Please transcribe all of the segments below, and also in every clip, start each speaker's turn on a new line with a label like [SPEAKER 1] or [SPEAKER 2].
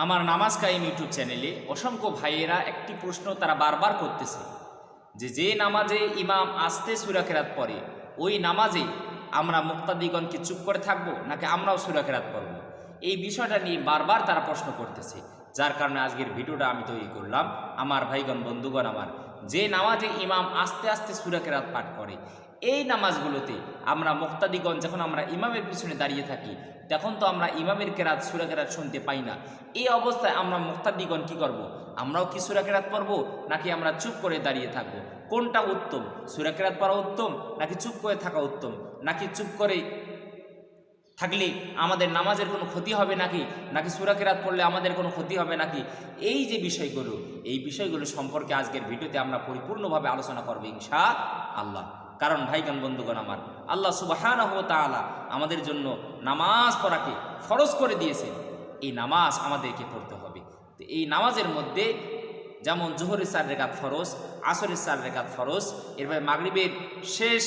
[SPEAKER 1] আমার নামাজ কায়েম ইউটিউব চ্যানেলে অসংখ্য ভাইয়েরা একটি প্রশ্ন তারা বারবার করতেছে যে নামাজে ইমাম আস্তে সূরা কেরাত পড়ে ওই নামাজে আমরা মুক্তাদিগণকে চুপ করে থাকব নাকি আমরাও সূরা কেরাত পড়ব। এই বিষয়টা নিয়ে বারবার তারা প্রশ্ন করতেছে, যার কারণে আজকের ভিডিওটা আমি তৈরি করলাম। আমার ভাইগণ বন্ধুগণ, আমার যে নামাজে ইমাম আস্তে আস্তে সূরা কেরাত পাঠ করে এই নামাজগুলোতে আমরা মুক্তাদিগণ যখন আমরা ইমামের পিছনে দাঁড়িয়ে থাকি তখন তো আমরা ইমামের কেরাত সূরা কেরাত শুনতে পাই না। এই অবস্থায় আমরা মুক্তাদিগণ কি করব? আমরাও কি সূরা কেরাত পড়ব নাকি আমরা চুপ করে দাঁড়িয়ে থাকব? কোনটা উত্তম? সূরা কেরাত পড়া উত্তম নাকি চুপ করে থাকা উত্তম? নাকি চুপ করে থাকলে আমাদের নামাজের কোনো ক্ষতি হবে নাকি সূরা কেরাত পড়লে আমাদের কোনো ক্ষতি হবে নাকি? এই যে বিষয়গুলো সম্পর্কে আজকের ভিডিওতে আমরা পরিপূর্ণভাবে আলোচনা করব ইনশাআল্লাহ। কারণ ভাইগণ বন্ধুগণ, আমার আল্লাহ সুবহানাহু ওয়া তাআলা আমাদের জন্য নামাজ পড়াকে ফরজ করে দিয়েছেন। এই নামাজ আমাদেরকে পড়তে হবে। তো এই নামাজের মধ্যে যেমন জোহরের 4 রাকাত ফরজ, আসরের 4 রাকাত ফরজ, এরপরে মাগরিবের শেষ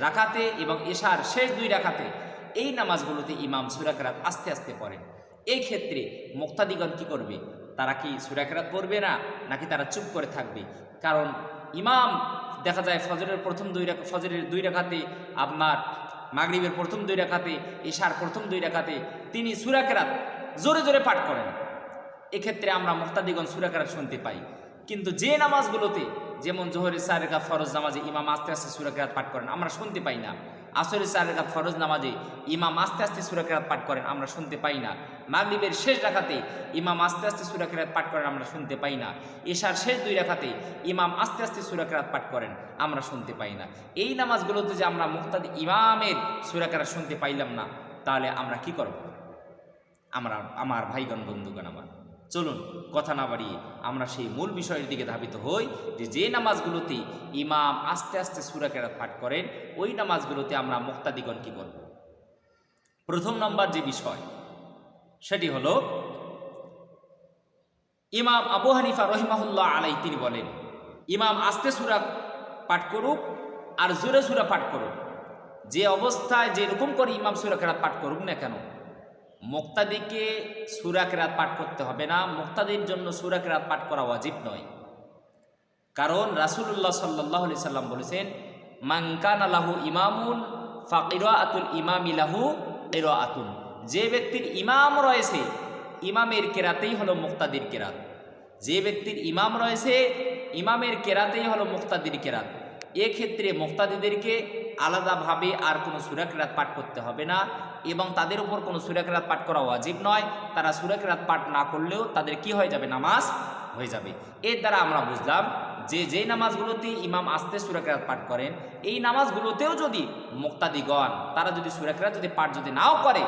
[SPEAKER 1] রাকাতে এবং এশার শেষ 2 রাকাতে এই নামাজগুলোতে ইমাম সূরা কেরাত আস্তে আস্তে পড়েন। এই ক্ষেত্রে মুক্তাদিগণ কি করবে? তারা কি সূরা কেরাত পড়বে না নাকি তারা চুপ করে থাকবে? কারণ ইমাম দেখা যায় ফজরের 2 রাকাতে, আপনার মাগরিবের প্রথম 2 রাকাতে, এশার প্রথম 2 রাকাতে তিনি সূরা কেরাত জোরে জোরে পাঠ করেন। এক্ষেত্রে আমরা মুক্তাদিগণ সূরা কেরাত শুনতে পাই। কিন্তু যে নামাজগুলোতে যেমন জোহরের 4 রাকাত ফরজ নামাজে ইমাম আস্তে আস্তে সূরা কেরাত পাঠ করেন আমরা শুনতে পাই না। আসরের 4 রাকাত ফরজ নামাজে ইমাম আস্তে আস্তে সূরা কেরাত পাঠ করেন আমরা শুনতে পাই না। মাগরিবের শেষ রাকাতে ইমাম আস্তে আস্তে সূরা কেরাত পাঠ করেন আমরা শুনতে পাই না। এশার শেষ 2 রাকাতে ইমাম আস্তে আস্তে সূরা কেরাত পাঠ করেন আমরা শুনতে পাই না। এই নামাজগুলোতে যে আমরা মুক্তাদি ইমামের সূরা কেরাত শুনতে পাইলাম না, তাহলে আমরা কি করব? আমার ভাইগণ বন্ধুগণ, আমার চলুন কথা না বাড়িয়ে আমরা সেই মূল বিষয়ের দিকে ধাবিত হই যে নামাজগুলোতে ইমাম আস্তে আস্তে সূরা কেরাত পাঠ করেন ওই নামাজগুলোতে আমরা মুক্তাদিগণ কি করব। প্রথম নম্বর যে বিষয় সেটি হলো, ইমাম আবু হানিফা রহিমাহুল্লাহ আলাইহি তিনি বলেন ইমাম আস্তে সূরা পাঠ করুক আর জোরে সূরা পাঠ করুক, যে অবস্থায় যেরকম করে ইমাম সূরা কেরাত পাঠ করুক না কেন, মুক্তাদিকে সূরা কেরাত পাঠ করতে হবে না। মুক্তাদির জন্য সূরা কেরাত পাঠ করা ওয়াজিব নয়। কারণ রাসূলুল্লাহ সাল্লাল্লাহু আলাইহি সাল্লাম বলেছেন, মান কানা লাহু ইমামুন ফাকিরাআতুল ইমামি লাহু কিরাআতুন। যে ব্যক্তির ইমাম রয়েছে ইমামের কেরাতেই হলো মুক্তাদির কেরাত। যে ব্যক্তির ইমাম রয়েছে ইমামের কেরাতেই হলো মুক্তাদির কেরাত। এক্ষেত্রে মুক্তাদিদেরকে আলাদাভাবে আর কোনো সূরা কেরাত পাঠ করতে হবে না এবং তাদের উপর কোনো সূরা কেরাত পাঠ করা ওয়াজিব নয়। তারা সূরা কেরাত পাঠ না করলেও তাদের কি হয়ে যাবে? নামাজ হয়ে যাবে। এর দ্বারা আমরা বুঝলাম যে নামাজগুলোতে ইমাম আস্তে সূরা কেরাত পাঠ করেন এই নামাজগুলোতেও যদি মুক্তাদিগণ তারা যদি সূরা কেরাত পাঠ নাও করে,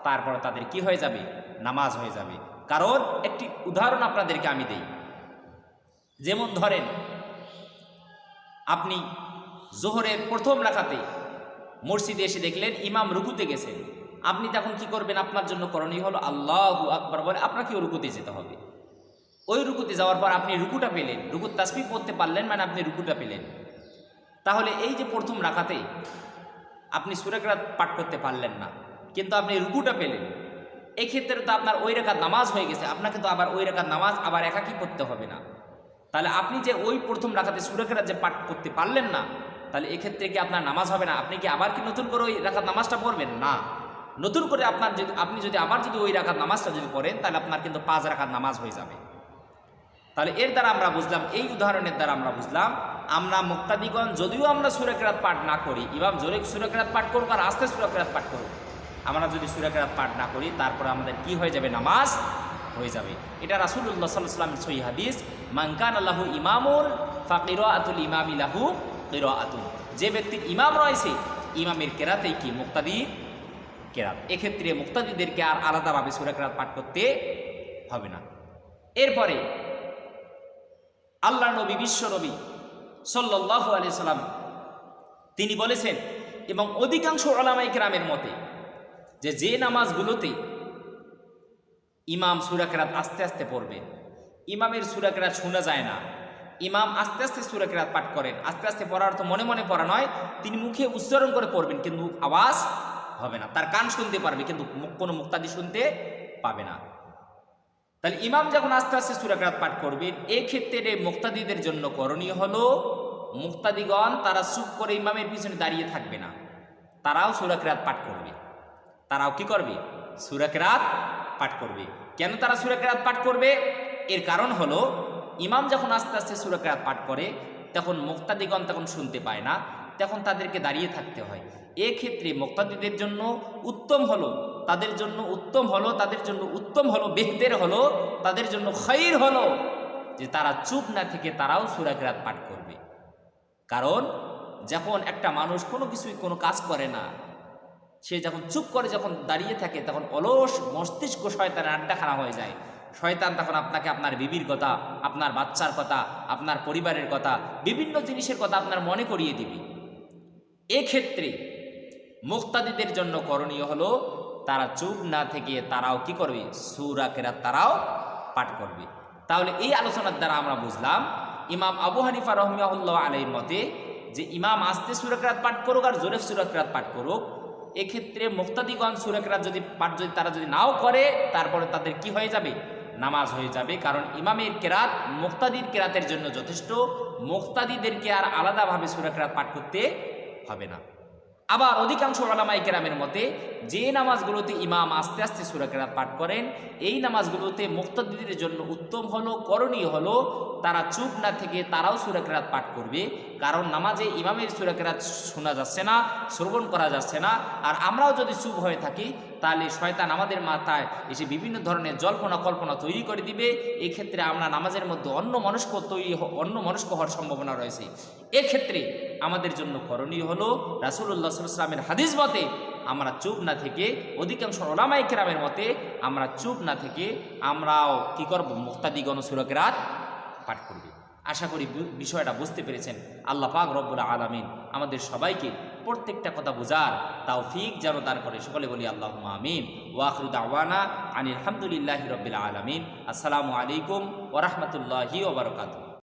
[SPEAKER 1] তারপরে তাদের কি হয়ে যাবে? নামাজ হয়ে যাবে। কারণ একটি উদাহরণ আপনাদেরকে আমি দেই। যেমন ধরেন আপনি জোহরের প্রথম রাকাতে মসজিদে এসে দেখলেন ইমাম রুকুতে গেছেন, আপনি তখন কি করবেন? আপনার জন্য করণীয় হলো আল্লাহু আকবার বলে আপনাকেও রুকুতে যেতে হবে। ওই রুকুতে যাওয়ার পর আপনি রুকুটা পেলেন, রুকুর তাসবিহ পড়তে পারলেন, মানে আপনি রুকুটা পেলেন। তাহলে এই যে প্রথম রাকাতে আপনি সূরা কেরাত পাঠ করতে পারলেন না, কিন্তু আপনি রুকুটা পেলেন, এক্ষেত্রে তো আপনার ওই রাকাত নামাজ হয়ে গেছে। আপনাকে তো আবার ওই রাকাত নামাজ আবার একাকি পড়তে হবে না। তাহলে আপনি যে ওই প্রথম রাকাতে সূরা কেরাত পাঠ করতে পারলেন না, তাহলে এক্ষেত্রে কি আপনার নামাজ হবে না? আপনি কি আবার কি নতুন করে ওই রাকাত নামাজটা পড়বেন? না, নতুন করে আপনি যদি আবার ওই রাকাত নামাজটা পড়েন তাহলে আপনার কিন্তু 5 রাকাত নামাজ হয়ে যাবে। তাহলে এর দ্বারা আমরা বুঝলাম, এই উদাহরণের দ্বারা আমরা বুঝলাম, আমরা মুক্তাদিগণ যদিও আমরা সূরা কেরাত পাঠ না করি, ইমাম জোরে সূরা কেরাত পাঠ করুক আর আস্তে সূরা কেরাত পাঠ করুক, আমরা যদি সূরা কেরাত পাঠ না করি তারপরে আমাদের কি হয়ে যাবে? নামাজ হয়ে যাবে। এটা রাসূলুল্লাহ সাল্লাল্লাহু আলাইহি ওয়াসাল্লামের সহিহ হাদিস, মান কানা লাহু ইমামুন ফাকিরাআতুল ইমামি লাহু কিরাআতুন। যে ব্যক্তির ইমাম রয়েছে ইমামের কেরাতেই কি? মুক্তাদি কেরাত। এক্ষেত্রে মুক্তাদিদেরকে আর আলাদাভাবে সূরা কেরাত পাঠ করতে হবে না। এরপরে আল্লাহ নবী, বিশ্ব নবী সাল্লাল্লাহু আলাইহি সাল্লাম তিনি বলেছেন, এবং অধিকাংশ উলামায়ে কেরামের মতে যে নামাজগুলোতে ইমাম সূরা কেরাত আস্তে আস্তে পড়বে, ইমামের সূরা কেরাত শোনা যায় না, ইমাম আস্তে আস্তে সূরা কেরাত পাঠ করেন, আস্তে আস্তে পড়ার তো মনে মনে পড়া নয়, তিনি মুখে উচ্চারণ করে পড়বেন কিন্তু আওয়াজ হবে না, তার কান শুনতে পারবে কিন্তু কোনো মুক্তাদি শুনতে পাবে না। তাহলে ইমাম যখন আস্তে আস্তে সূরা কিরাত পাঠ করবেন, এই ক্ষেত্রে মুক্তাদিদের জন্য করণীয় হলো মুক্তাদিগণ তারা চুপ করে ইমামের পিছনে দাঁড়িয়ে থাকবে না, তারাও সূরা কিরাত পাঠ করবে। তারাও কি করবে? সূরা কিরাত পাঠ করবে। কেন তারা সূরা কিরাত পাঠ করবে? এর কারণ হলো ইমাম যখন আস্তে আস্তে সূরা কিরাত পাঠ করে তখন মুক্তাদিগণ তখন শুনতে পায় না, তখন তাদেরকে দাঁড়িয়ে থাকতে হয়। এক্ষেত্রে মুক্তাদিদের জন্য উত্তম হলো, তাদের জন্য উত্তম হলো, তাদের জন্য উত্তম হলো, বেহতের হলো, তাদের জন্য খাইর হলো যে তারা চুপ না থেকে তারাও সূরা কিরাত পাঠ করবে। কারণ যখন একটা মানুষ কোনো কিছুই কোনো কাজ করে না, সে যখন চুপ করে যখন দাঁড়িয়ে থাকে তখন অলস মস্তিষ্ক শয়তানের আড্ডাখানা হয়ে যায়। শয়তান তখন আপনাকে আপনার বিবির কথা, আপনার বাচ্চার কথা, আপনার পরিবারের কথা, বিভিন্ন জিনিসের কথা আপনার মনে করিয়ে দিবে। এক্ষেত্রে মুক্তাদিদের জন্য করণীয় হলো তারা চুপ না থেকে তারাও কি করবে? সূরা কিরাত তারাও পাঠ করবে। তাহলে এই আলোচনার দ্বারা আমরা বুঝলাম ইমাম আবু হানিফা রাহিমাহুল্লাহ আলাইহির মতে যে ইমাম আস্তে সূরা কিরাত পাঠ করুক আর জোরে সূরা কিরাত পাঠ করুক, এক্ষেত্রে মুক্তাদিগণ সূরা কিরাত যদি পাঠ তারা যদি নাও করে তারপরে তাদের কি হয়ে যাবে? নামাজ হয়ে যাবে। কারণ ইমামের কেরাত মুক্তাদির কেরাতের জন্য যথেষ্ট, মুক্তাদিদেরকে আর আলাদাভাবে সূরা কিরাত পাঠ করতে হবে না। আবার অধিকাংশ উলামায়ে কেরামের মতে যে নামাজগুলোতে ইমাম আস্তে আস্তে সূরা কিরাত পাঠ করেন এই নামাজগুলোতে মুক্তাদিদের জন্য উত্তম হলো, করণীয় হলো তারা চুপ না থেকে তারাও সূরা কিরাত পাঠ করবে। কারণ নামাজে ইমামের সূরা কিরাত শোনা যাচ্ছে না, শ্রবণ করা যাচ্ছে না, আর আমরাও যদি চুপ হয়ে থাকি তাহলে শয়তান আমাদের মাথায় এসে বিভিন্ন ধরনের জল্পনা কল্পনা তৈরি করে দিবে। এক্ষেত্রে আমরা নামাজের মধ্যে অন্য মনস্ক হওয়ার সম্ভাবনা রয়েছে। এক্ষেত্রে আমাদের জন্য করণীয় হলো রাসূলুল্লাহ সাল্লাল্লাহু আলাইহি ওয়াসাল্লামের হাদিস মতে আমরা চুপ না থেকে, অধিকাংশ উলামায়ে কেরামের মতে আমরা চুপ না থেকে আমরাও কি করব? মুক্তাদিগণ সূরা কিরাত পাঠ করবে। আশা করি বিষয়টা বুঝতে পেরেছেন। আল্লাহ পাক রব্বুল আলামিন আমাদের সবাইকে প্রত্যেকটা কথা বোঝার তৌফিক যেন দান করে। সকলে বলি আল্লাহুম্মা আমিন। ওয়া আখিরু দাওয়ানা আনিল হামদুলিল্লাহি রাব্বিল আলামিন। আসসালামু আলাইকুম ওয়া রাহমাতুল্লাহি ওয়া বারাকাতুহু।